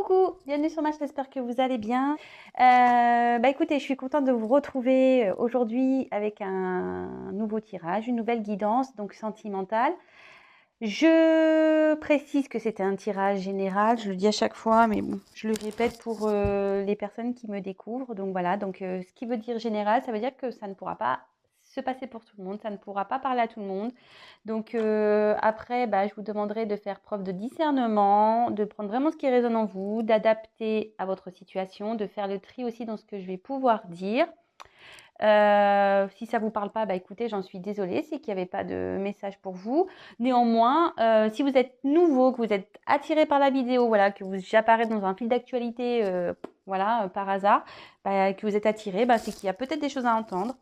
Coucou, bienvenue sur ma chaîne, j'espère que vous allez bien. Écoutez, je suis contente de vous retrouver aujourd'hui avec un nouveau tirage, une nouvelle guidance, donc sentimentale. Je précise que c'était un tirage général, je le dis à chaque fois, mais bon, je le répète pour les personnes qui me découvrent. Donc voilà, ce qui veut dire général, ça veut dire que ça ne pourra pas se passer pour tout le monde, ça ne pourra pas parler à tout le monde. Donc après, je vous demanderai de faire preuve de discernement, de prendre vraiment ce qui résonne en vous, d'adapter à votre situation, de faire le tri aussi dans ce que je vais pouvoir dire. Si ça vous parle pas, écoutez, j'en suis désolée, c'est qu'il n'y avait pas de message pour vous. Néanmoins, si vous êtes nouveau, que vous êtes attiré par la vidéo, voilà, que j'apparais dans un fil d'actualité, par hasard, que vous êtes attiré, c'est qu'il y a peut-être des choses à entendre.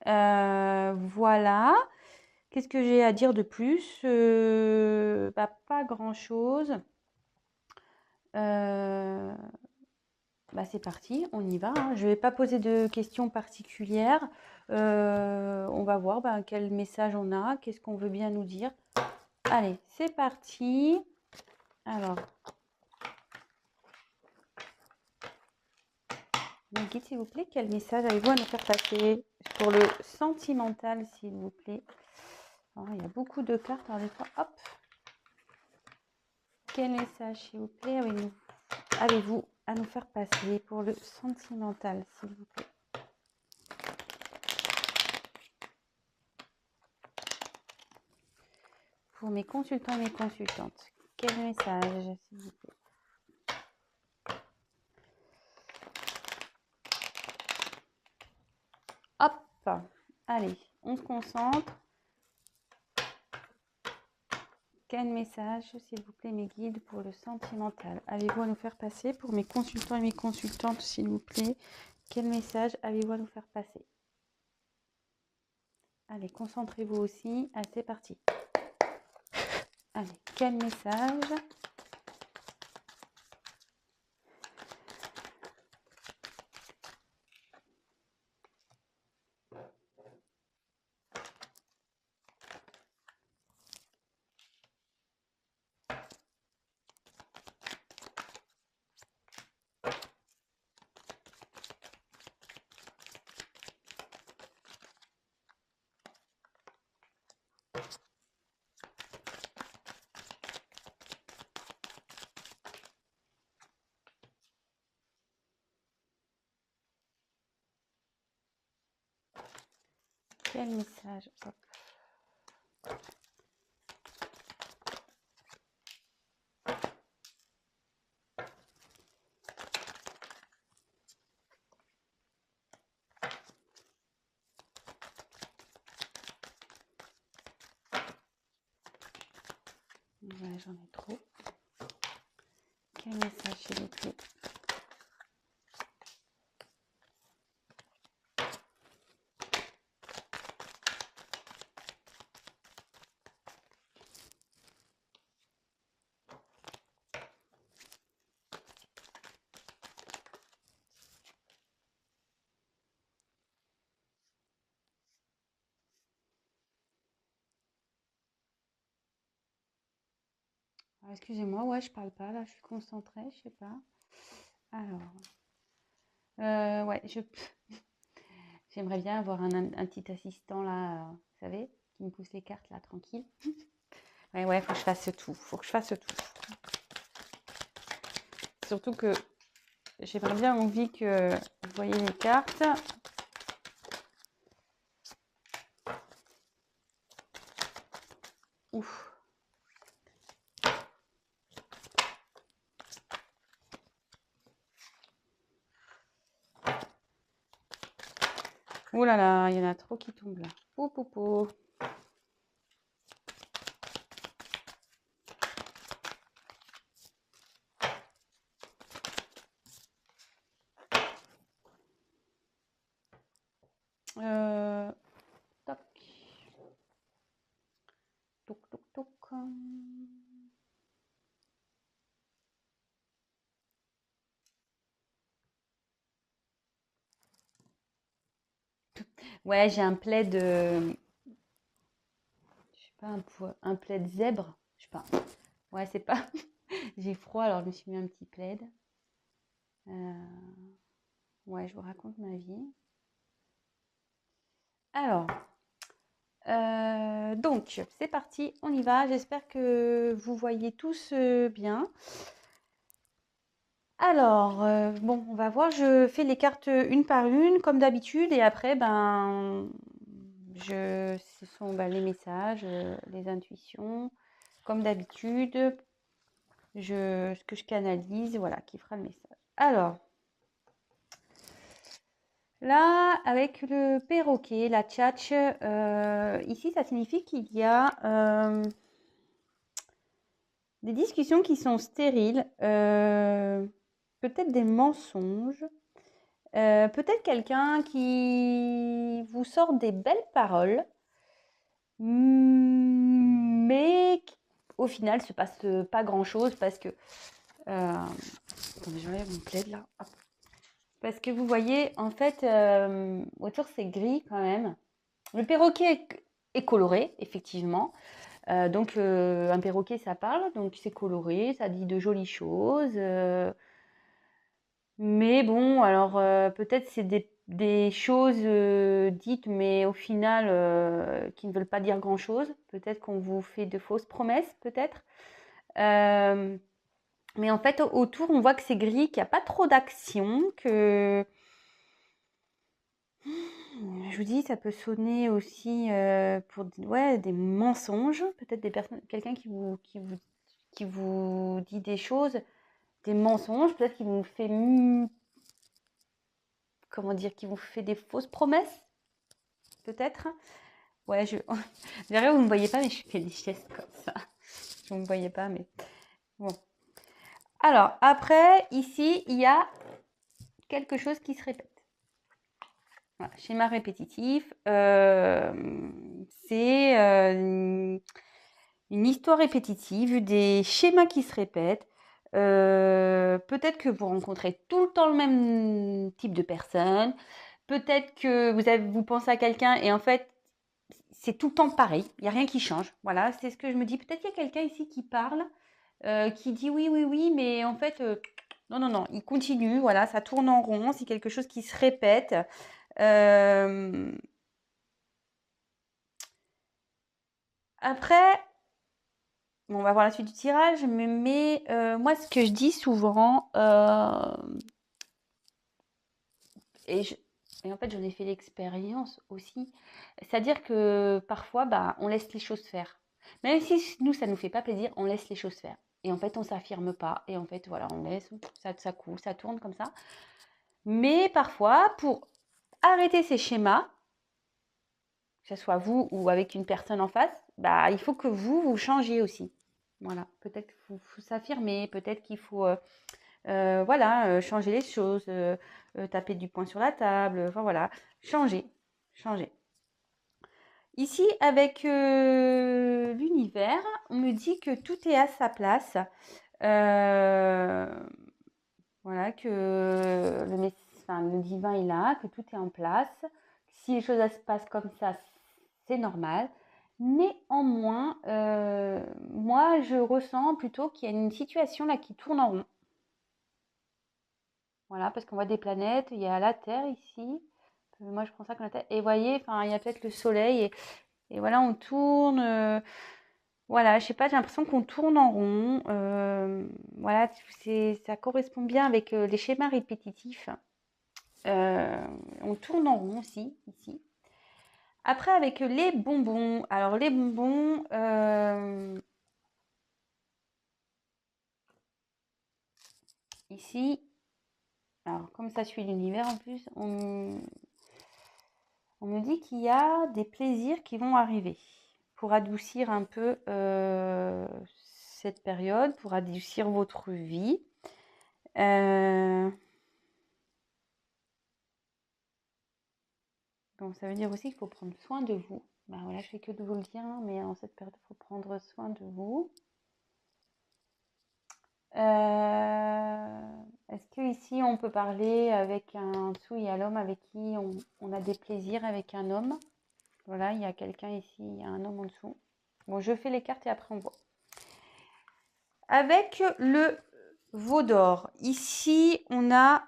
Voilà. Qu'est-ce que j'ai à dire de plus? Pas grand-chose. C'est parti, on y va, hein. Je ne vais pas poser de questions particulières. On va voir quel message on a, qu'est-ce qu'on veut bien nous dire. Allez, c'est parti. Alors, mon guide, s'il vous plaît, quel message avez-vous à nous faire passer pour le sentimental, s'il vous plaît? Alors, il y a beaucoup de cartes, alors des fois, hop. Quel message, s'il vous plaît, avez-vous à nous faire passer pour le sentimental, s'il vous plaît? Pour mes consultants et mes consultantes, quel message, s'il vous plaît? Hop, allez, on se concentre. Quel message, s'il vous plaît, mes guides, pour le sentimental avez-vous à nous faire passer pour mes consultants et mes consultantes, s'il vous plaît? Quel message avez-vous à nous faire passer? Allez, concentrez-vous aussi. Allez, c'est parti. Allez, quel message? Quel message? Hop. Ouais, j'en ai trop. Quel message, s'il vous plaît? Excusez-moi, ouais, je parle pas, là, je suis concentrée, je sais pas. Alors, ouais, j'aimerais bien avoir un petit assistant, là, vous savez, qui me pousse les cartes, là, tranquille. Ouais, faut que je fasse tout, Surtout que j'aimerais bien envie que vous voyez les cartes. Ouf. Oh là là, il y en a trop qui tombent là. Oh, popo. Toc. Toc, toc, toc. Ouais, j'ai un plaid, je sais pas, un plaid zèbre. Je sais pas. Ouais, c'est pas. J'ai froid, alors je me suis mis un petit plaid. Ouais, je vous raconte ma vie. Alors, donc, c'est parti, on y va. J'espère que vous voyez tous bien. Alors, bon, on va voir. Je fais les cartes une par une, comme d'habitude, et après, ben, ce sont les messages, les intuitions, comme d'habitude. Ce que je canalise, voilà, qui fera le message. Alors, là, avec le perroquet, la tchatche, ici, ça signifie qu'il y a des discussions qui sont stériles, peut-être des mensonges, peut-être quelqu'un qui vous sort des belles paroles, mais au final, il se passe pas grand-chose parce que... attendez, j'enlève mon plaid là. Hop. Parce que vous voyez, en fait, autour c'est gris quand même. Le perroquet est coloré, effectivement. Donc, un perroquet, ça parle, donc c'est coloré, ça dit de jolies choses. Mais bon, alors peut-être c'est des choses dites, mais au final, qui ne veulent pas dire grand-chose. Peut-être qu'on vous fait de fausses promesses, peut-être. Euh, mais en fait, autour, on voit que c'est gris, qu'il n'y a pas trop d'action, que... Je vous dis, ça peut sonner aussi pour ouais, des mensonges, peut-être des personnes, quelqu'un qui vous dit des choses, des mensonges, peut-être qui vous fait, comment dire, qui vous fait des fausses promesses, peut-être. Ouais, derrière, vous ne me voyez pas, mais je fais des gestes comme ça. Vous ne me voyez pas, mais bon. Alors, après, ici, il y a quelque chose qui se répète. Voilà, schéma répétitif, c'est une histoire répétitive, des schémas qui se répètent. Peut-être que vous rencontrez tout le temps le même type de personne. Peut-être que vous pensez à quelqu'un et en fait, c'est tout le temps pareil. Il n'y a rien qui change. Voilà, c'est ce que je me dis. Peut-être qu'il y a quelqu'un ici qui parle, qui dit oui, oui, oui, mais en fait, non, non, non, il continue. Voilà, ça tourne en rond. C'est quelque chose qui se répète. Après, on va voir la suite du tirage, mais moi, ce que je dis souvent, et, et en fait, j'en ai fait l'expérience aussi, c'est-à-dire que parfois, bah, on laisse les choses faire. Même si nous, ça ne nous fait pas plaisir, on laisse les choses faire. Et en fait, on ne s'affirme pas. Et en fait, voilà, on laisse, ça coule, ça tourne comme ça. Mais parfois, pour arrêter ces schémas, que ce soit vous ou avec une personne en face, bah, il faut que vous changiez aussi. Voilà, peut-être qu'il faut s'affirmer, peut-être qu'il faut voilà, changer les choses, taper du poing sur la table, enfin voilà, changer, changer. Ici, avec l'univers, on me dit que tout est à sa place. Voilà, que le divin est là, que tout est en place. Si les choses se passent comme ça, c'est normal. Néanmoins, moi, je ressens plutôt qu'il y a une situation là qui tourne en rond. Voilà, parce qu'on voit des planètes, il y a la Terre ici. Moi, je prends ça comme la Terre. Et vous voyez, enfin, il y a peut-être le Soleil. Et voilà, on tourne. Voilà, je sais pas, j'ai l'impression qu'on tourne en rond. Voilà, ça correspond bien avec les schémas répétitifs. On tourne en rond aussi, ici. Après, avec les bonbons. Alors, les bonbons, ici, alors comme ça suit l'univers en plus, on me dit qu'il y a des plaisirs qui vont arriver pour adoucir un peu cette période, pour adoucir votre vie. Donc ça veut dire aussi qu'il faut prendre soin de vous. Ben voilà, je fais que de vous le dire, hein, mais en cette période, il faut prendre soin de vous. Est-ce que ici on peut parler avec un dessous, il y a l'homme avec qui on a des plaisirs avec un homme. Voilà, il y a quelqu'un ici, il y a un homme en dessous. Bon, je fais les cartes et après on voit. Avec le veau d'or. Ici, on a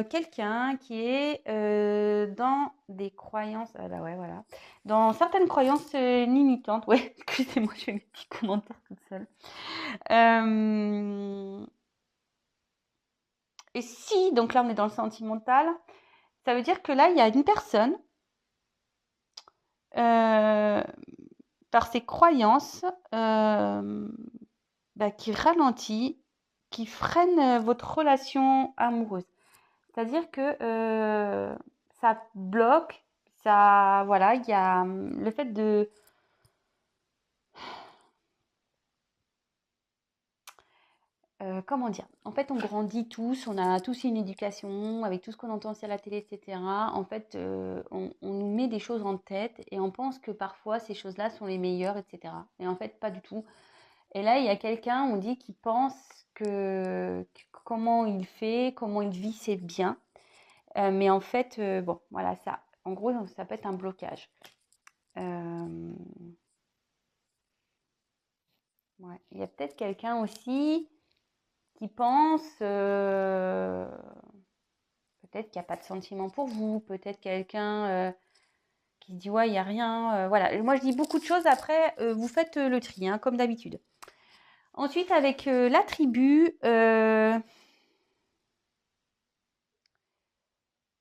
quelqu'un qui est dans des croyances. Ah bah ouais, voilà. Dans certaines croyances limitantes. Ouais, excusez-moi, je fais mes petits commentaires toute seule. Et si, donc là, on est dans le sentimental, ça veut dire que là, il y a une personne, par ses croyances, qui ralentit, qui freine votre relation amoureuse. C'est-à-dire que ça bloque, ça, voilà, il y a le fait de... comment dire? En fait, on grandit tous, on a tous une éducation, avec tout ce qu'on entend aussi à la télé, etc. En fait, on nous met des choses en tête et on pense que parfois ces choses-là sont les meilleures, etc. Et en fait, pas du tout. Et là, il y a quelqu'un, on dit, qui pense que comment il fait, comment il vit, c'est bien. Mais en fait, bon, voilà, ça, en gros, ça peut être un blocage. Euh, ouais. Il y a peut-être quelqu'un aussi qui pense, peut-être qu'il n'y a pas de sentiment pour vous, peut-être quelqu'un qui se dit ouais, il n'y a rien. Voilà, moi je dis beaucoup de choses, après vous faites le tri, hein, comme d'habitude. Ensuite, avec la tribu, alors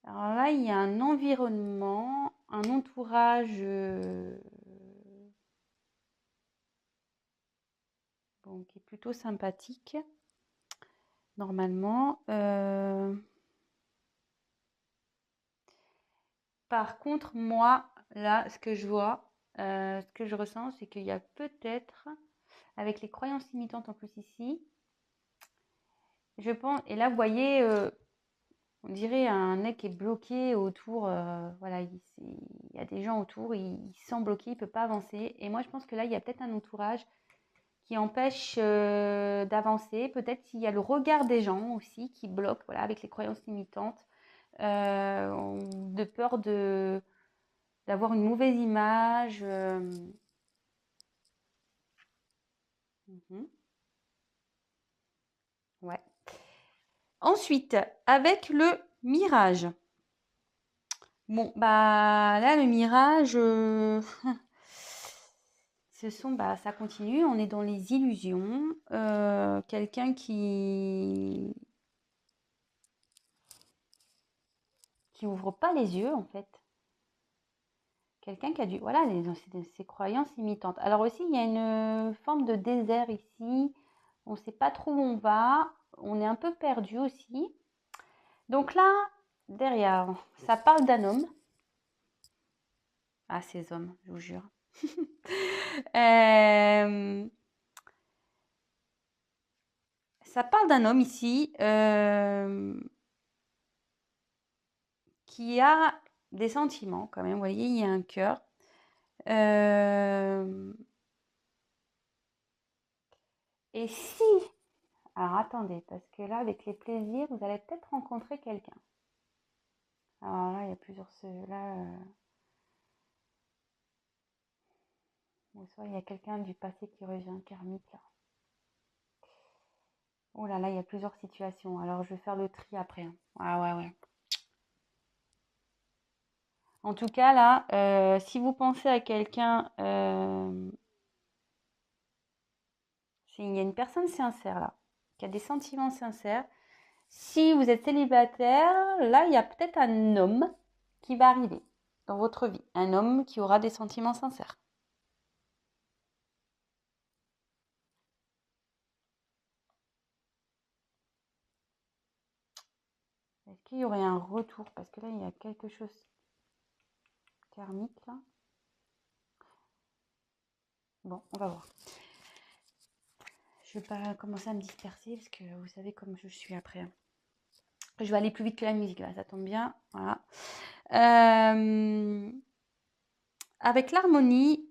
là, il y a un environnement, un entourage bon, qui est plutôt sympathique, normalement. Par contre, moi, là, ce que je vois, ce que je ressens, c'est qu'il y a peut-être, avec les croyances limitantes en plus ici, je pense, et là, vous voyez, on dirait un nez qui est bloqué autour, voilà, il y a des gens autour, il se sent bloqué, il ne peut pas avancer. Et moi, je pense que là, il y a peut-être un entourage qui empêche d'avancer. Peut-être qu'il y a le regard des gens aussi qui bloque, voilà, avec les croyances limitantes, de peur d'avoir une mauvaise image. Ouais. Ensuite, avec le mirage. Bon, bah là, le mirage, ça continue. On est dans les illusions. Quelqu'un qui ouvre pas les yeux, en fait. Quelqu'un qui a voilà, ces croyances limitantes. Alors aussi, il y a une forme de désert ici. On ne sait pas trop où on va. On est un peu perdu aussi. Donc là, derrière, ça parle d'un homme. Ah, ces hommes, je vous jure. Ça parle d'un homme ici qui a des sentiments quand même. Vous voyez, il y a un cœur. Et si... Alors attendez, parce que là, avec les plaisirs, vous allez peut-être rencontrer quelqu'un. Alors là, il y a plusieurs... Là, soit il y a quelqu'un du passé qui revient, karmique, là. Oh là là, il y a plusieurs situations. Alors, je vais faire le tri après. Ah ouais, ouais. En tout cas, là, si vous pensez à quelqu'un, il y a une personne sincère là, qui a des sentiments sincères. Si vous êtes célibataire, là, il y a peut-être un homme qui va arriver dans votre vie. Un homme qui aura des sentiments sincères. Est-ce qu'il y aurait un retour? Parce que là, il y a quelque chose karmique là. Bon, on va voir. Je ne vais pas commencer à me disperser parce que vous savez comme je suis après. Je vais aller plus vite que la musique là, ça tombe bien. Voilà. Avec l'harmonie,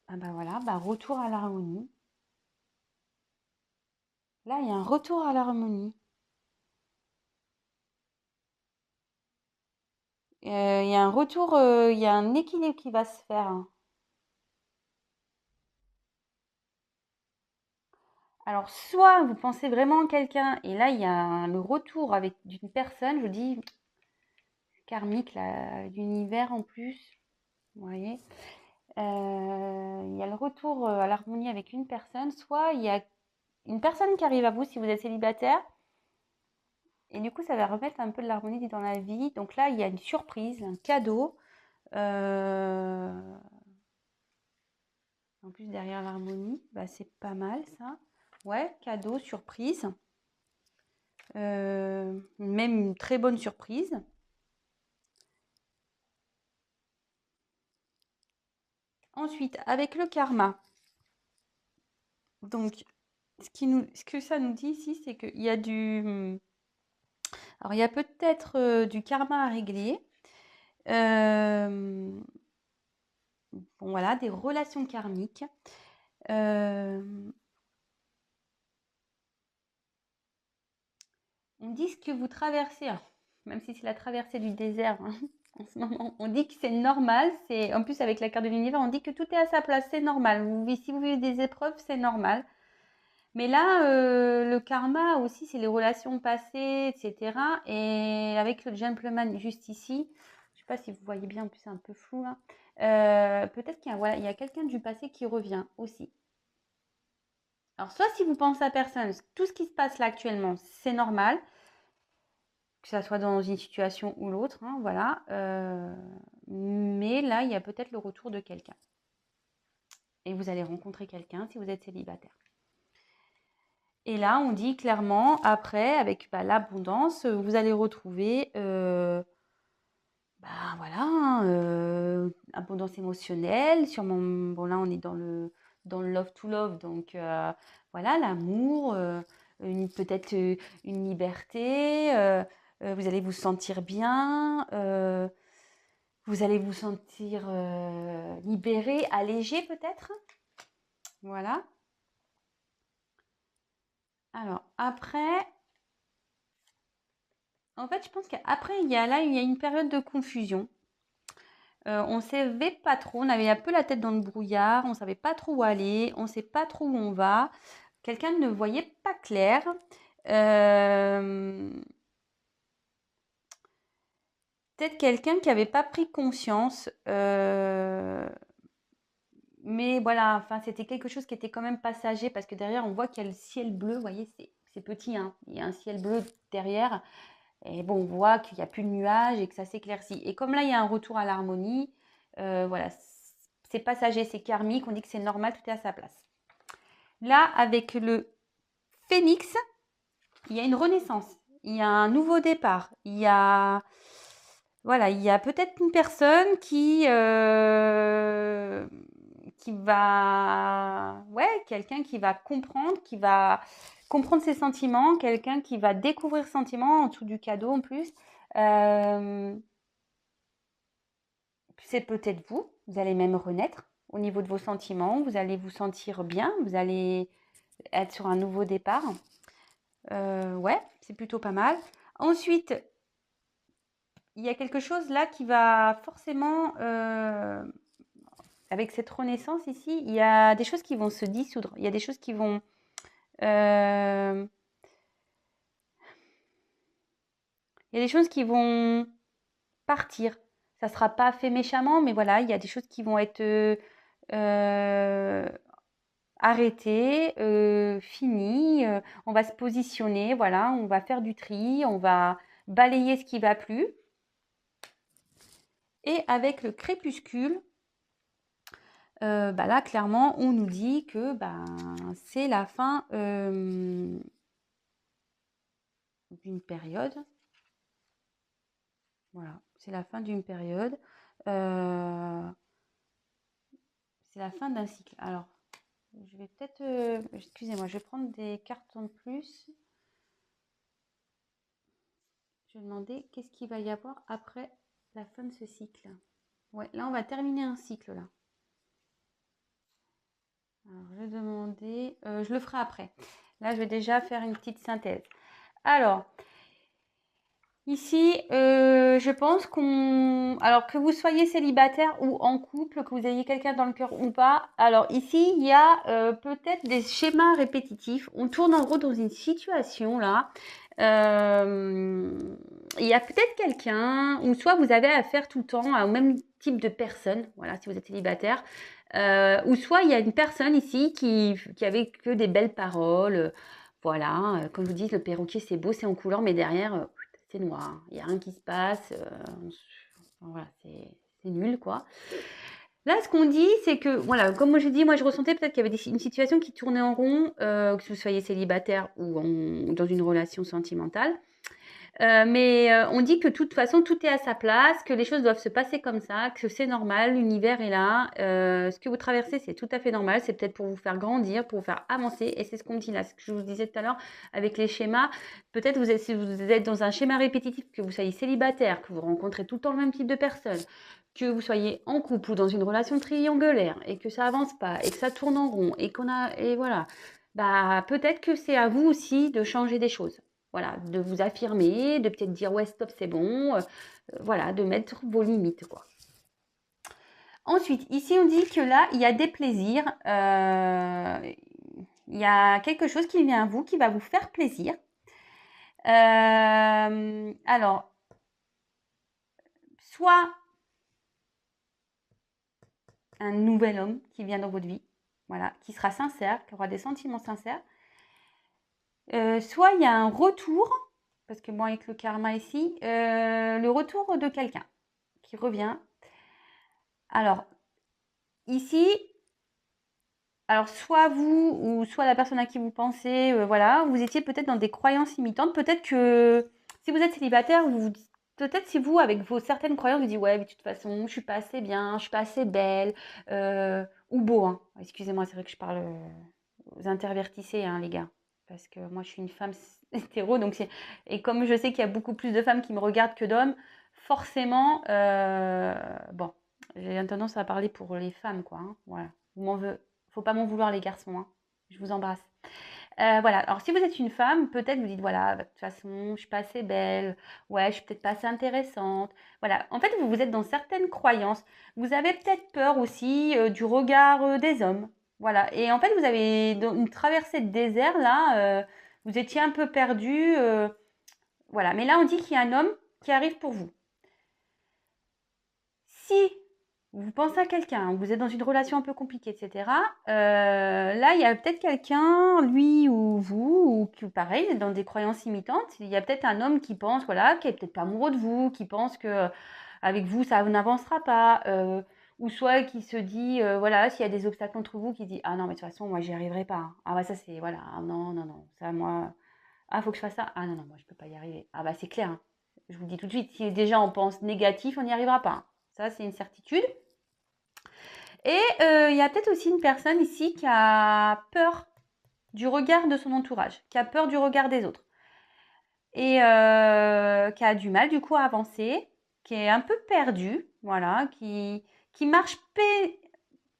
ah ben voilà, retour à l'harmonie. Là, il y a un retour à l'harmonie. Il y a un retour, il y a un équilibre qui va se faire, hein. Alors, soit vous pensez vraiment à quelqu'un, et là, il y a le retour avec d'une personne, je vous dis, karmique, l'univers en plus, vous voyez. Il y a le retour à l'harmonie avec une personne, soit il y a une personne qui arrive à vous si vous êtes célibataire, et du coup, ça va remettre un peu de l'harmonie dans la vie. Donc là, il y a une surprise, un cadeau. En plus, derrière l'harmonie, bah, c'est pas mal ça. Ouais, cadeau, surprise. Même une très bonne surprise. Ensuite, avec le karma. Donc, ce que ça nous dit ici, c'est qu'il y a alors, il y a peut-être du karma à régler. Bon, voilà, des relations karmiques. On dit ce que vous traversez, même si c'est la traversée du désert hein, en ce moment, on dit que c'est normal. En plus, avec la carte de l'univers, on dit que tout est à sa place, c'est normal. Si vous vivez des épreuves, c'est normal. Mais là, le karma aussi, c'est les relations passées, etc. Et avec le gentleman juste ici, je ne sais pas si vous voyez bien, en plus c'est un peu flou là. Peut-être qu'il y a, voilà, il y a quelqu'un du passé qui revient aussi. Alors, soit si vous pensez à personne, tout ce qui se passe là actuellement, c'est normal, que ça soit dans une situation ou l'autre, hein, voilà. Mais là, il y a peut-être le retour de quelqu'un. Et vous allez rencontrer quelqu'un si vous êtes célibataire. Et là, on dit clairement, après, avec l'abondance, vous allez retrouver, voilà, abondance émotionnelle. Sûrement, bon là, on est dans le love to love, donc voilà, l'amour, peut-être une liberté. Vous allez vous sentir bien. Vous allez vous sentir libéré, allégé peut-être. Voilà. Alors, après, en fait, je pense qu'après, il y a une période de confusion. On ne savait pas trop, on avait un peu la tête dans le brouillard, on ne savait pas trop où aller, on ne sait pas trop où on va. Quelqu'un ne voyait pas clair. Peut-être quelqu'un qui n'avait pas pris conscience. Mais voilà, enfin, c'était quelque chose qui était quand même passager parce que derrière, on voit qu'il y a le ciel bleu. Vous voyez, c'est petit, hein. Il y a un ciel bleu derrière. Et bon, on voit qu'il n'y a plus de nuages et que ça s'éclaircit. Et comme là, il y a un retour à l'harmonie, voilà, c'est passager, c'est karmique, on dit que c'est normal, tout est à sa place. Là, avec le phénix, il y a une renaissance, il y a un nouveau départ, il y a, voilà, il y a peut-être une personne qui va, ouais, quelqu'un qui va comprendre ses sentiments, quelqu'un qui va découvrir ses sentiments en dessous du cadeau en plus. Euh, c'est peut-être vous, vous allez même renaître au niveau de vos sentiments, vous allez vous sentir bien, vous allez être sur un nouveau départ. Ouais, c'est plutôt pas mal. Ensuite, il y a quelque chose là qui va forcément, avec cette renaissance ici, il y a des choses qui vont se dissoudre. Il y a des choses qui vont... il y a des choses qui vont partir. Ça ne sera pas fait méchamment, mais voilà, il y a des choses qui vont être arrêtées, finies. On va se positionner, voilà, on va faire du tri, on va balayer ce qui ne va plus. Et avec le crépuscule, là, clairement, on nous dit que c'est la fin d'une période. Voilà, c'est la fin d'une période. C'est la fin d'un cycle. Alors, je vais peut-être... excusez-moi, je vais prendre des cartes en plus. Je vais demander qu'est-ce qu'il va y avoir après la fin de ce cycle. Ouais, là, on va terminer un cycle, là. Alors, je vais demander... je le ferai après. Là, je vais déjà faire une petite synthèse. Alors, Ici, je pense alors que vous soyez célibataire ou en couple, que vous ayez quelqu'un dans le cœur ou pas, alors ici, il y a peut-être des schémas répétitifs. On tourne en gros dans une situation là. Il y a peut-être quelqu'un, ou soit vous avez affaire tout le temps au même type de personne, voilà, si vous êtes célibataire, ou soit il y a une personne ici qui avait que des belles paroles, voilà, comme vous dites, le perroquet c'est beau, c'est en couleur, mais derrière, c'est noir, il n'y a rien qui se passe, voilà, c'est nul quoi. Là, ce qu'on dit, c'est que, voilà, comme moi je dis, moi je ressentais peut-être qu'il y avait une situation qui tournait en rond, que vous soyez célibataire ou dans une relation sentimentale. Mais on dit que de toute façon, tout est à sa place, que les choses doivent se passer comme ça, que c'est normal, l'univers est là. Ce que vous traversez, c'est tout à fait normal. C'est peut-être pour vous faire grandir, pour vous faire avancer. Et c'est ce qu'on dit là, ce que je vous disais tout à l'heure avec les schémas. Peut-être si vous êtes dans un schéma répétitif, que vous soyez célibataire, que vous rencontrez tout le temps le même type de personne, que vous soyez en couple ou dans une relation triangulaire et que ça avance pas et que ça tourne en rond et voilà. Bah, peut-être que c'est à vous aussi de changer des choses. Voilà, de vous affirmer, de peut-être dire ouais stop c'est bon, voilà, de mettre vos limites quoi. Ensuite, ici on dit que là il y a des plaisirs, il y a quelque chose qui vient à vous qui va vous faire plaisir. Alors, soit un nouvel homme qui vient dans votre vie, voilà, qui sera sincère, qui aura des sentiments sincères. Soit il y a un retour, parce que moi avec le karma ici, le retour de quelqu'un qui revient. Alors, ici, alors soit vous ou soit la personne à qui vous pensez, voilà, vous étiez peut-être dans des croyances limitantes. Peut-être que si vous êtes célibataire, peut-être si vous, avec vos certaines croyances, vous dites ouais, mais de toute façon, je suis pas assez bien, je suis pas assez belle, ou beau. Hein. Excusez-moi, c'est vrai que je parle, vous intervertissez, hein, les gars, parce que moi, je suis une femme hétéro, et comme je sais qu'il y a beaucoup plus de femmes qui me regardent que d'hommes, forcément, bon, j'ai tendance à parler pour les femmes, quoi. Hein, voilà, faut pas m'en vouloir les garçons, hein. Je vous embrasse. Voilà, alors si vous êtes une femme, peut-être vous dites voilà, de toute façon, je suis pas assez belle, ouais, je suis peut-être pas assez intéressante. Voilà, en fait, vous êtes dans certaines croyances. Vous avez peut-être peur aussi du regard des hommes. Voilà, et en fait, vous avez dans une traversée de désert là, vous étiez un peu perdu. Voilà, mais là, on dit qu'il y a un homme qui arrive pour vous. Si vous pensez à quelqu'un, vous êtes dans une relation un peu compliquée, etc. Là, il y a peut-être quelqu'un, lui ou vous, ou qui, pareil, est dans des croyances imitantes. Il y a peut-être un homme qui pense, voilà, qui est peut-être pas amoureux de vous, qui pense que avec vous, ça n'avancera pas, ou soit qui se dit, voilà, s'il y a des obstacles entre vous, qui dit, ah non, mais de toute façon, moi, j'y arriverai pas. Hein. Ah bah ça, c'est, voilà, ah, non, non, non, ça, moi, ah, faut que je fasse ça. Ah non, non, moi, je peux pas y arriver. Ah bah c'est clair. Hein. Je vous le dis tout de suite, si déjà on pense négatif, on n'y arrivera pas. Hein. Ça, c'est une certitude. Et il y a peut-être aussi une personne ici qui a peur du regard de son entourage, qui a peur du regard des autres. Et qui a du mal du coup à avancer, qui est un peu perdu, voilà, qui marche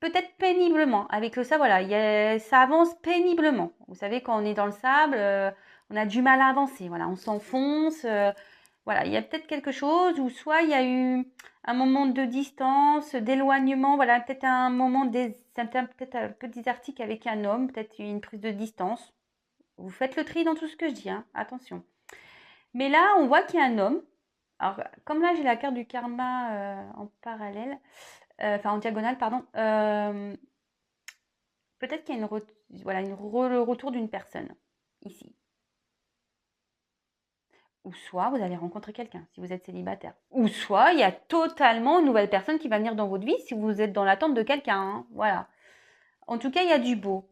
peut-être péniblement. Avec le sable, voilà, ça avance péniblement. Vous savez, quand on est dans le sable, on a du mal à avancer. Voilà, on s'enfonce. Voilà, il y a peut-être quelque chose, ou soit il y a eu un moment de distance, d'éloignement, voilà, peut-être un moment, peut-être un peu désertique avec un homme, peut-être une prise de distance. Vous faites le tri dans tout ce que je dis, hein, attention. Mais là, on voit qu'il y a un homme. Alors, comme là, j'ai la carte du karma en parallèle, enfin en diagonale, pardon. Peut-être qu'il y a le retour d'une personne ici. Ou soit vous allez rencontrer quelqu'un si vous êtes célibataire. Ou soit il y a totalement une nouvelle personne qui va venir dans votre vie si vous êtes dans l'attente de quelqu'un. Hein. Voilà. En tout cas, il y a du beau.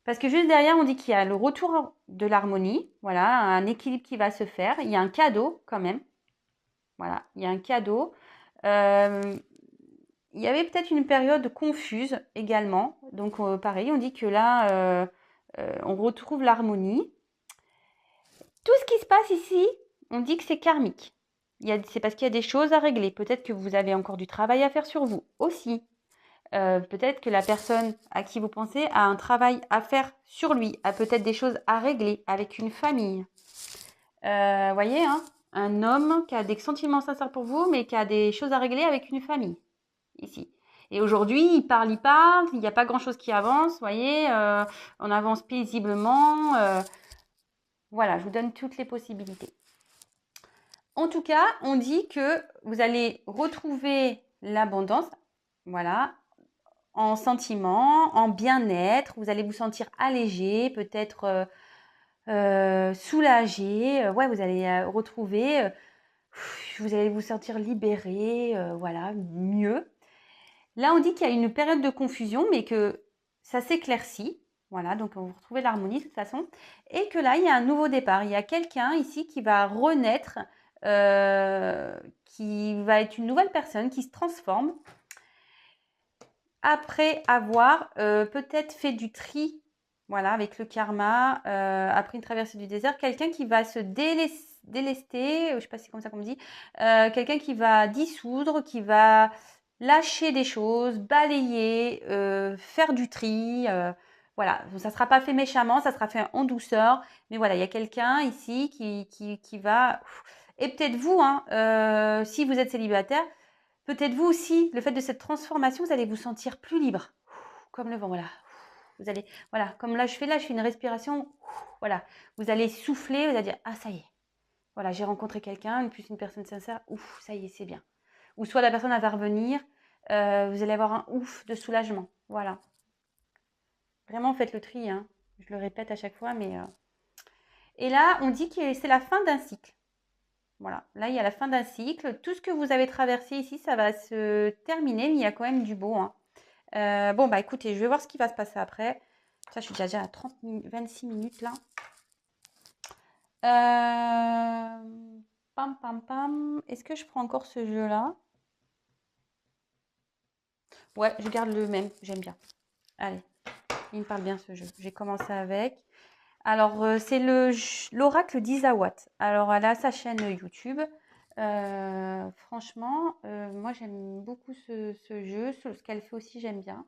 Parce que juste derrière, on dit qu'il y a le retour de l'harmonie. Voilà, un équilibre qui va se faire. Il y a un cadeau quand même. Voilà, il y a un cadeau. Il y avait peut-être une période confuse également. Donc pareil, on dit que là, on retrouve l'harmonie. Tout ce qui se passe ici, on dit que c'est karmique. C'est parce qu'il y a des choses à régler. Peut-être que vous avez encore du travail à faire sur vous aussi. Peut-être que la personne à qui vous pensez a un travail à faire sur lui, a peut-être des choses à régler avec une famille. Voyez, hein, un homme qui a des sentiments sincères pour vous, mais qui a des choses à régler avec une famille, ici. Et aujourd'hui, il parle, il n'y a pas grand-chose qui avance, vous voyez, on avance paisiblement. Voilà, je vous donne toutes les possibilités. En tout cas, on dit que vous allez retrouver l'abondance, voilà, en sentiment, en bien-être. Vous allez vous sentir allégé, peut-être soulagé. Ouais, vous allez retrouver, vous allez vous sentir libéré, voilà, mieux. Là, on dit qu'il y a une période de confusion, mais que ça s'éclaircit. Voilà, donc on va retrouver l'harmonie de toute façon. Et que là, il y a un nouveau départ. Il y a quelqu'un ici qui va renaître, qui va être une nouvelle personne, qui se transforme. Après avoir peut-être fait du tri, voilà, avec le karma, après une traversée du désert, quelqu'un qui va se délester, je ne sais pas si c'est comme ça qu'on me dit, quelqu'un qui va dissoudre, qui va lâcher des choses, balayer, faire du tri, voilà, ça ne sera pas fait méchamment, ça sera fait en douceur, mais voilà, il y a quelqu'un ici qui va, et peut-être vous, hein, si vous êtes célibataire, peut-être vous aussi, le fait de cette transformation, vous allez vous sentir plus libre, comme le vent, voilà. Vous allez, voilà, comme là je fais une respiration, voilà. Vous allez souffler, vous allez dire, ah ça y est, voilà, j'ai rencontré quelqu'un, plus une personne sincère, ouf, ça y est, c'est bien. Ou soit la personne va revenir, vous allez avoir un ouf de soulagement, voilà. Vraiment, faites le tri, hein. Je le répète à chaque fois, mais... Et là, on dit que c'est la fin d'un cycle. Voilà, là, il y a la fin d'un cycle. Tout ce que vous avez traversé ici, ça va se terminer, mais il y a quand même du beau, hein. Bon, bah écoutez, je vais voir ce qui va se passer après. Ça, je suis déjà à 26 minutes là. Pam, pam, pam. Est-ce que je prends encore ce jeu-là? Ouais, je garde le même. J'aime bien. Allez, il me parle bien ce jeu. J'ai commencé avec. Alors, c'est l'oracle d'Isawat. Alors, elle a sa chaîne YouTube. Franchement, moi, j'aime beaucoup ce jeu. Ce qu'elle fait aussi, j'aime bien.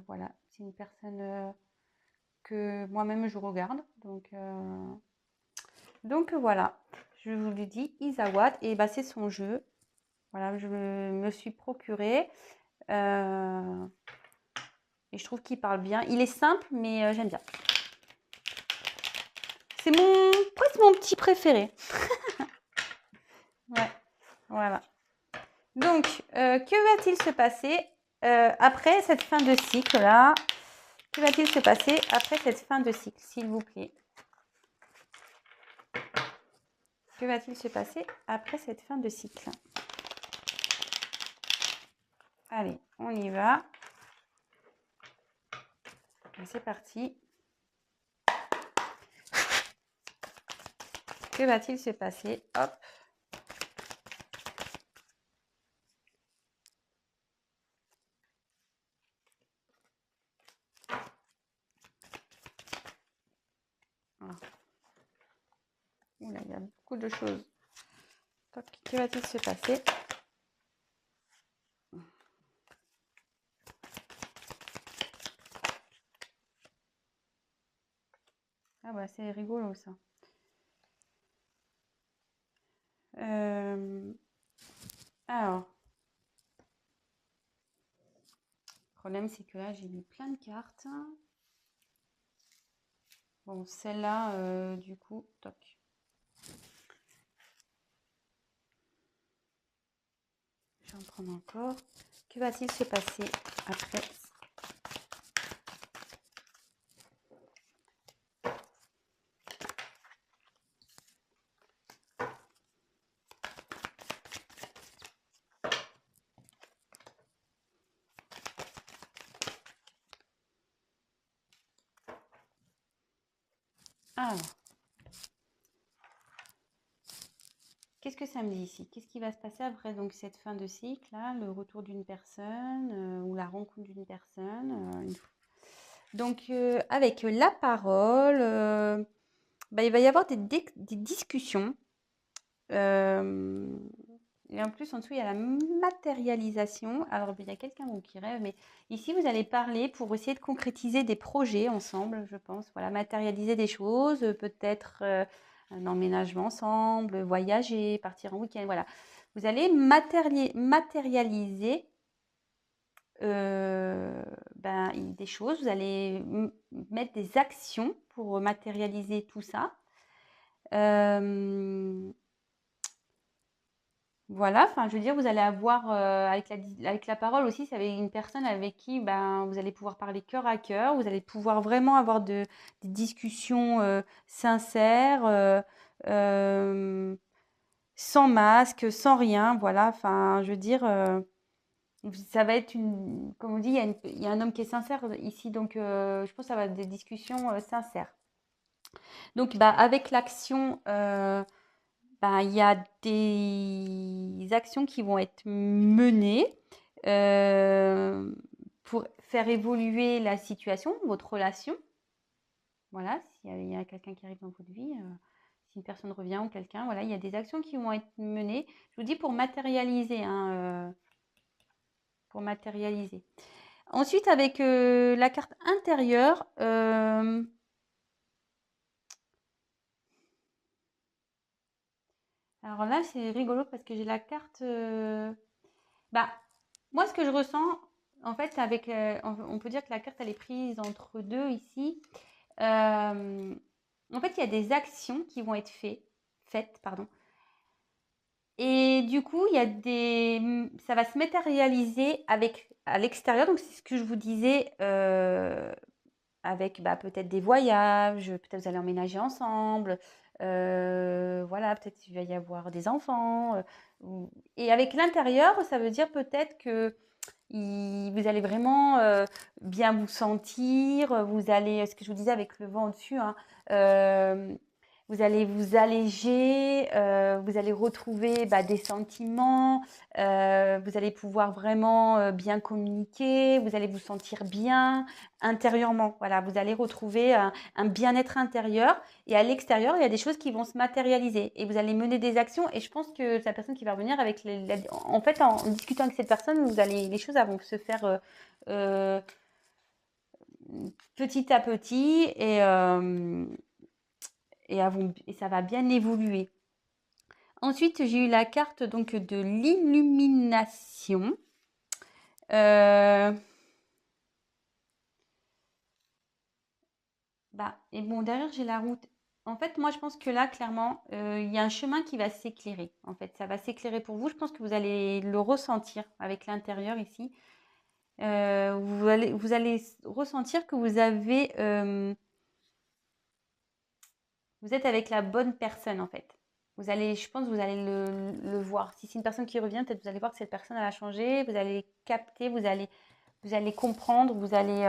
Voilà, c'est une personne que moi-même je regarde. Donc voilà, je vous le dis, Isawat, et bah, c'est son jeu. Voilà, je me suis procuré. Et je trouve qu'il parle bien. Il est simple, mais j'aime bien. C'est presque mon petit préféré. Ouais, voilà. Donc, que va-t-il se passer après cette fin de cycle-là? Que va-t-il se passer après cette fin de cycle, s'il vous plaît? Que va-t-il se passer après cette fin de cycle? Allez, on y va. C'est parti. Que va-t-il se passer? Hop. Voilà. Oula, il y a beaucoup de choses. Que va-t-il se passer? Ah bah c'est rigolo ça. Alors, le problème c'est que là j'ai mis plein de cartes. Bon, celle-là, du coup, toc. Je vais en prendre encore. Que va-t-il se passer après? Alors, qu'est-ce que ça me dit ici? Qu'est-ce qui va se passer après donc cette fin de cycle là, le retour d'une personne ou la rencontre d'une personne Donc avec la parole, bah, il va y avoir des discussions. Et en plus, en dessous, il y a la matérialisation. Alors, il y a quelqu'un qui rêve, mais ici, vous allez parler pour essayer de concrétiser des projets ensemble, je pense. Voilà, matérialiser des choses, peut-être un emménagement ensemble, voyager, partir en week-end, voilà. Vous allez matérialiser des choses, vous allez mettre des actions pour matérialiser tout ça. Voilà, enfin, je veux dire, vous allez avoir avec la parole aussi, c'est avec une personne avec qui vous allez pouvoir parler cœur à cœur, vous allez pouvoir vraiment avoir des discussions sincères, sans masque, sans rien, voilà, enfin, je veux dire, ça va être comme on dit, il y a un homme qui est sincère ici, donc je pense que ça va être des discussions sincères. Donc, avec l'action, il y a des actions qui vont être menées pour faire évoluer la situation, votre relation. Voilà, s'il y a quelqu'un qui arrive dans votre vie, si une personne revient ou quelqu'un, voilà, il y a des actions qui vont être menées. Je vous dis pour matérialiser, hein, pour matérialiser. Ensuite, avec la carte intérieure, alors là, c'est rigolo parce que j'ai la carte. Moi, ce que je ressens, en fait, on peut dire que la carte, elle est prise entre deux ici. En fait, il y a des actions qui vont être faites, pardon. Et du coup, ça va se matérialiser à l'extérieur. Donc, c'est ce que je vous disais, avec peut-être des voyages, peut-être vous allez emménager ensemble, voilà, peut-être il va y avoir des enfants. Et avec l'intérieur, ça veut dire peut-être que vous allez vraiment bien vous sentir, vous allez, ce que je vous disais avec le vent au-dessus, hein, vous allez vous alléger, vous allez retrouver des sentiments, vous allez pouvoir vraiment bien communiquer, vous allez vous sentir bien intérieurement. Voilà, vous allez retrouver un bien-être intérieur et à l'extérieur, il y a des choses qui vont se matérialiser et vous allez mener des actions. Et je pense que c'est la personne qui va revenir avec en fait, en discutant avec cette personne, les choses vont se faire euh, petit à petit et ça va bien évoluer. Ensuite, j'ai eu la carte donc de l'illumination. Et bon, derrière, j'ai la route. En fait, moi, je pense que là, clairement, il y a un chemin qui va s'éclairer. En fait, ça va s'éclairer pour vous. Je pense que vous allez le ressentir avec l'intérieur ici. Vous allez ressentir que vous êtes avec la bonne personne, en fait. Je pense que vous allez le voir. Si c'est une personne qui revient, peut-être vous allez voir que cette personne, elle a changé. Vous allez capter, vous allez comprendre, vous aviez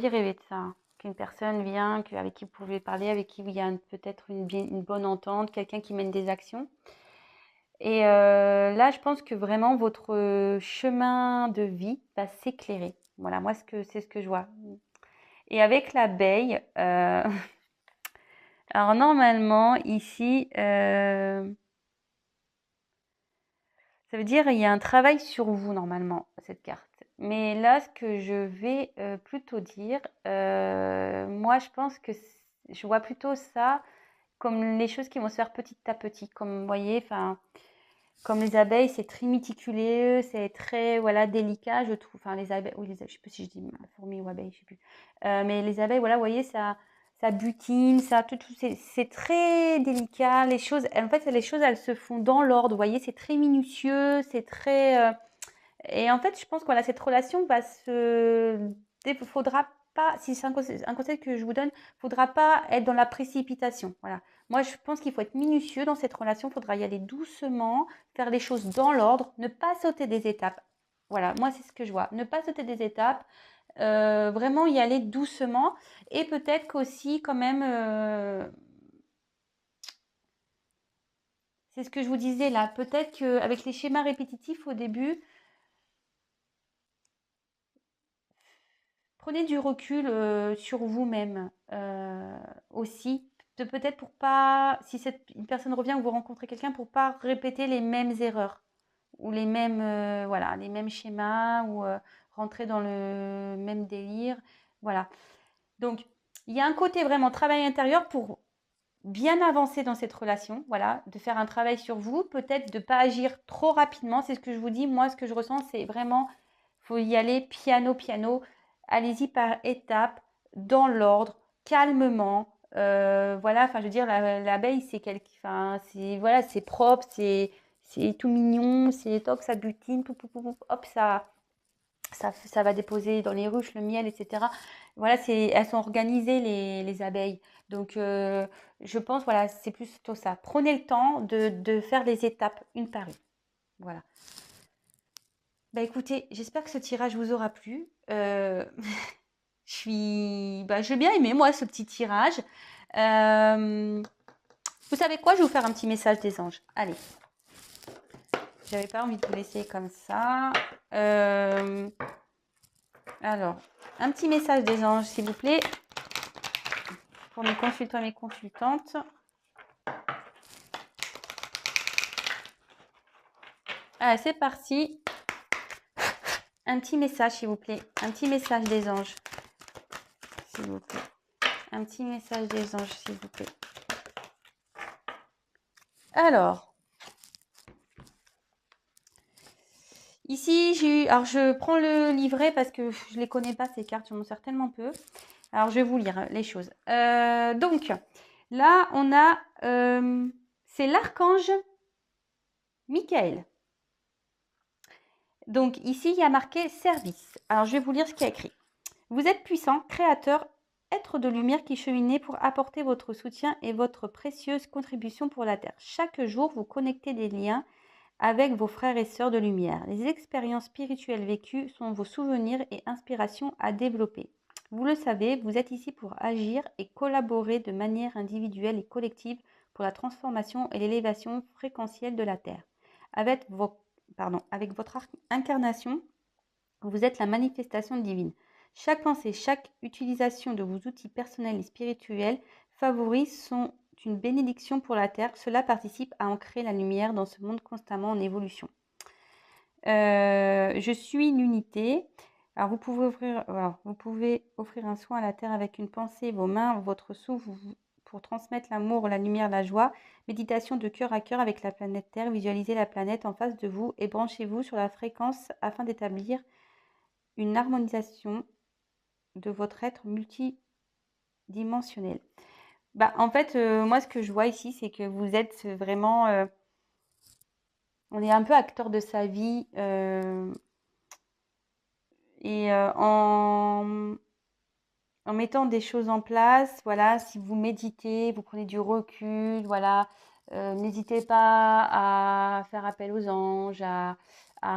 rêvé de ça, hein, qu'une personne vient, avec qui vous pouvez parler, avec qui il y a peut-être une bonne entente, quelqu'un qui mène des actions. Et là, je pense que vraiment votre chemin de vie va s'éclairer. Voilà, moi, c'est ce que je vois. Et avec l'abeille, alors normalement, ici, ça veut dire il y a un travail sur vous, normalement, cette carte. Mais là, ce que je vais plutôt dire, moi, je pense que je vois plutôt ça comme les choses qui vont se faire petit à petit. Comme vous voyez, enfin, comme les abeilles, c'est très méticuleux, c'est très voilà délicat, je trouve. Enfin, les abeilles, oui, je sais plus si je dis fourmis ou abeilles, je sais plus. Mais les abeilles, voilà, vous voyez, ça butine, c'est très délicat. Les choses, en fait, les choses, elles se font dans l'ordre. Vous voyez, c'est très minutieux, c'est très. Et en fait, je pense que voilà, cette relation va se. Il faudra pas, si c'est un conseil que je vous donne, faudra pas être dans la précipitation. Voilà. Moi, je pense qu'il faut être minutieux dans cette relation. Il faudra y aller doucement, faire les choses dans l'ordre, ne pas sauter des étapes. Voilà, moi, c'est ce que je vois. Ne pas sauter des étapes, vraiment y aller doucement. Et peut-être qu'aussi, quand même, c'est ce que je vous disais là, peut-être qu'avec les schémas répétitifs au début, prenez du recul sur vous-même aussi. Peut-être pour pas, si une personne revient ou vous rencontrez quelqu'un, pour pas répéter les mêmes erreurs ou voilà, les mêmes schémas ou rentrer dans le même délire. Voilà. Donc, il y a un côté vraiment travail intérieur pour bien avancer dans cette relation, voilà, de faire un travail sur vous, peut-être de ne pas agir trop rapidement. C'est ce que je vous dis. Moi, ce que je ressens, c'est vraiment, il faut y aller piano, piano. Allez-y par étapes, dans l'ordre, calmement. Voilà, enfin, je veux dire, l'abeille, c'est enfin, voilà, c'est propre, c'est tout mignon, c'est toc, ça butine, hop, ça va déposer dans les ruches le miel, etc. Voilà, elles sont organisées, les abeilles. Donc, je pense, voilà, c'est plutôt ça. Prenez le temps de faire les étapes une par une. Voilà. Bah écoutez, j'espère que ce tirage vous aura plu. J'ai bien aimé, moi, ce petit tirage. Vous savez quoi? Je vais vous faire un petit message des anges. Allez. J'avais pas envie de vous laisser comme ça. Alors, un petit message des anges, s'il vous plaît, pour mes consultants et mes consultantes. Allez, c'est parti. Un petit message, s'il vous plaît. Un petit message des anges, s'il vous plaît. Un petit message des anges, s'il vous plaît. Alors, ici, alors je prends le livret parce que je ne les connais pas, ces cartes, je m'en sers tellement peu. Alors, je vais vous lire les choses. Donc, là, on a, c'est l'archange Michael. Donc, ici, il y a marqué service. Alors, je vais vous lire ce qu'il y a écrit. Vous êtes puissant, créateur, être de lumière qui cheminez pour apporter votre soutien et votre précieuse contribution pour la Terre. Chaque jour, vous connectez des liens avec vos frères et sœurs de lumière. Les expériences spirituelles vécues sont vos souvenirs et inspirations à développer. Vous le savez, vous êtes ici pour agir et collaborer de manière individuelle et collective pour la transformation et l'élévation fréquentielle de la Terre. Avec votre incarnation, vous êtes la manifestation divine. Chaque pensée, chaque utilisation de vos outils personnels et spirituels favorise une bénédiction pour la Terre. Cela participe à ancrer la lumière dans ce monde constamment en évolution. Je suis l'unité. Alors, vous pouvez offrir un soin à la Terre avec une pensée, vos mains, votre souffle pour transmettre l'amour, la lumière, la joie. Méditation de cœur à cœur avec la planète Terre. Visualisez la planète en face de vous et branchez-vous sur la fréquence afin d'établir une harmonisation de votre être multidimensionnel. En fait, moi, ce que je vois ici, c'est que vous êtes vraiment... on est un peu acteur de sa vie. En mettant des choses en place, voilà, si vous méditez, vous prenez du recul, voilà, n'hésitez pas à faire appel aux anges, à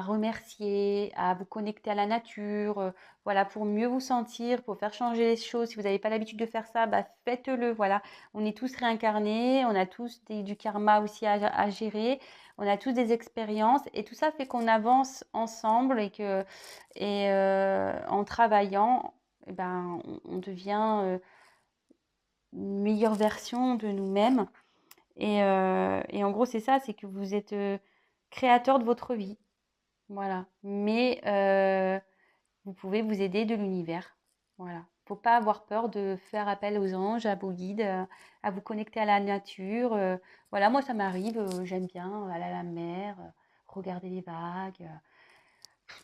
remercier, à vous connecter à la nature, voilà, pour mieux vous sentir, pour faire changer les choses. Si vous n'avez pas l'habitude de faire ça, faites-le, voilà. On est tous réincarnés, on a tous du karma aussi à gérer, on a tous des expériences et tout ça fait qu'on avance ensemble et en travaillant, on devient une meilleure version de nous-mêmes. Et en gros, c'est ça, c'est que vous êtes créateur de votre vie. Voilà. Mais vous pouvez vous aider de l'univers. Voilà. Faut pas avoir peur de faire appel aux anges, à vos guides, à vous connecter à la nature. Voilà, moi, ça m'arrive. J'aime bien aller à la mer, regarder les vagues.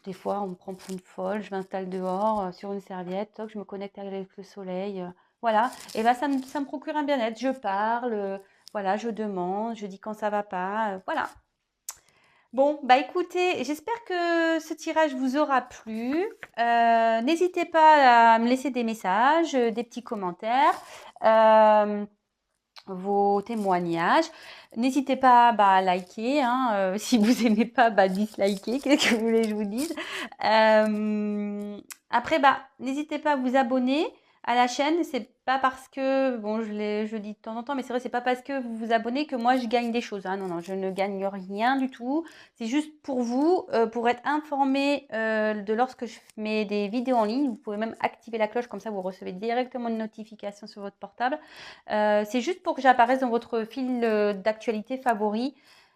Des fois, on me prend pour une folle, je m'installe dehors sur une serviette, toc, je me connecte avec le soleil. Voilà. Et ça me procure un bien-être. Je parle, voilà, je demande, je dis quand ça va pas. Voilà. Bon, écoutez, j'espère que ce tirage vous aura plu. N'hésitez pas à me laisser des messages, des petits commentaires, vos témoignages. N'hésitez pas à liker, hein, si vous aimez pas, disliker, qu'est-ce que vous voulez que je vous dise. Après, n'hésitez pas à vous abonner à la chaîne. C'est pas parce que, bon, je le dis de temps en temps, mais c'est vrai, c'est pas parce que vous vous abonnez que moi je gagne des choses. Hein. Non, je ne gagne rien du tout. C'est juste pour vous, pour être informé de lorsque je mets des vidéos en ligne. Vous pouvez même activer la cloche, comme ça vous recevez directement une notification sur votre portable. C'est juste pour que j'apparaisse dans votre fil d'actualité favori.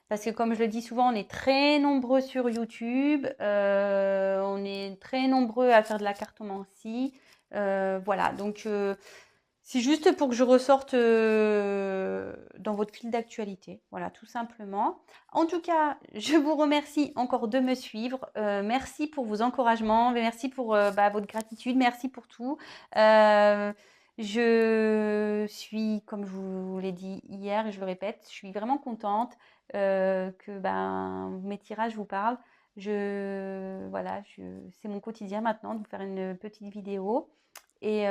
Parce que comme je le dis souvent, on est très nombreux sur YouTube, on est très nombreux à faire de la cartomancie. Voilà, donc c'est juste pour que je ressorte dans votre fil d'actualité. Voilà, tout simplement. En tout cas, je vous remercie encore de me suivre. Merci pour vos encouragements, merci pour votre gratitude, merci pour tout. Je suis, comme je vous l'ai dit hier et je le répète, je suis vraiment contente que mes tirages vous parlent. Voilà, c'est mon quotidien maintenant de vous faire une petite vidéo. Et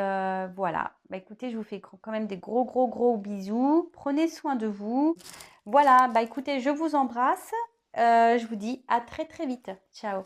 voilà, écoutez, je vous fais quand même des gros, gros, gros bisous. Prenez soin de vous. Voilà, écoutez, je vous embrasse. Je vous dis à très, très vite. Ciao.